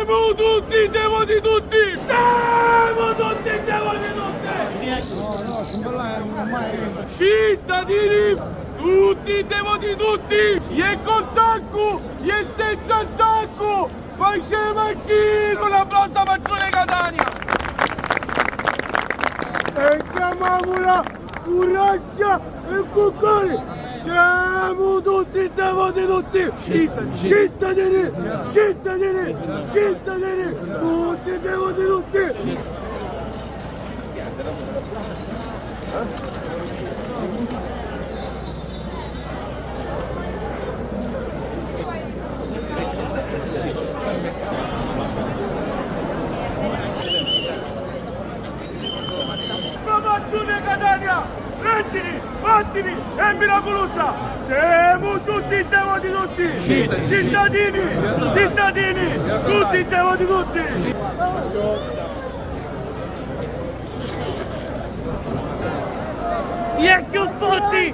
Siamo tutti devoti tutti! Siamo tutti devoti tutti! Cittadini, tutti devoti tutti! E con sacco, e senza sacco! Facciamo il giro, un applauso per Giule Catania! E chiamiamola Urazia e Cuccoli! Siamo tutti devoti tutti! Cittadini, cittadini, cittadini, tutti devoti tutti! Giule Catania, Reggini, Vattini e Miracolosa, siamo tutti devoti tutti, cittadini, cittadini, tutti devoti tutti. E più forti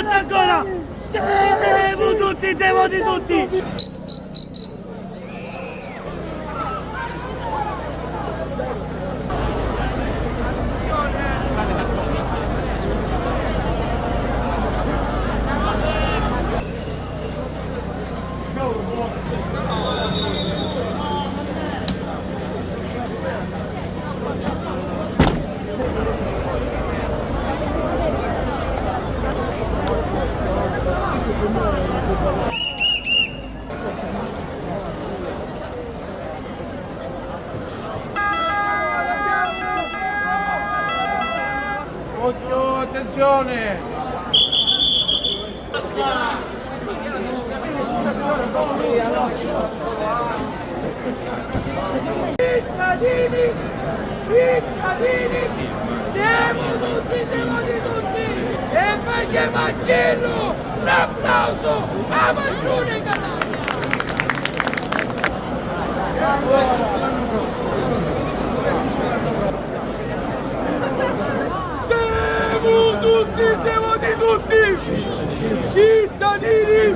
ancora, siamo tutti devoti tutti. Occhio, attenzione! Cittadini, cittadini, siamo tutti devoti tutti e facciamo a giro un applauso a Giule Catania! Siamo tutti devoti tutti! Cittadini!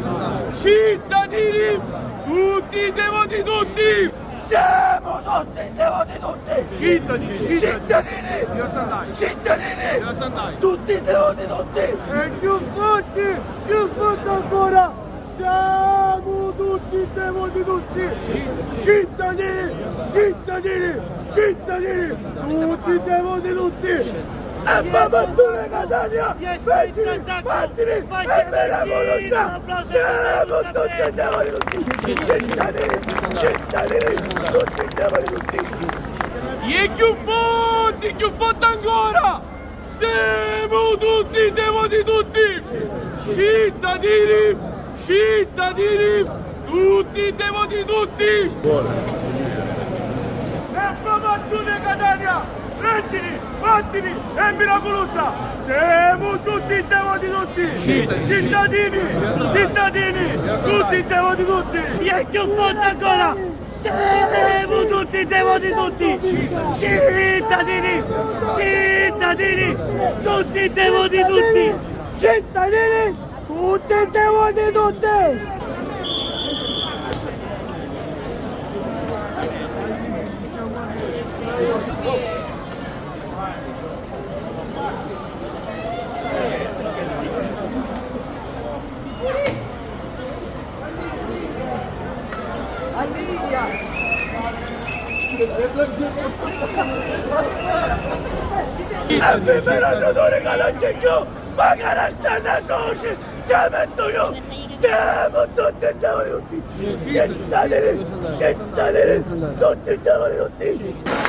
Cittadini! Tutti devoti tutti! Siamo tutti devoti tutti! Cittadini! Cittadini! Cittadini! Tutti devoti tutti! E più forti ancora! Siamo tutti devoti tutti! Cittadini! Cittadini! Cittadini! Tutti devoti tutti! E mamma Giule Catania, Reggini, Vattini e Miracolosa, siamo tutti devoti tutti, cittadini, cittadini, tutti devoti tutti. E più forti ancora, siamo tutti devoti tutti, cittadini, cittadini, tutti devoti tutti. E mamma Giule Catania, Reggini, Vattini e Miracolosa, siamo tutti devoti tutti, cittadini, cittadini, tutti devoti tutti. E più forte ancora, siamo tutti devoti tutti, cittadini, cittadini, tutti devoti tutti, cittadini, tutti devoti tutti. E mi verranno da regalare più, ma che la stanno soci, ci metto io, stiamo tutti devoti tutti, cittadini, cittadini, tutti devoti tutti.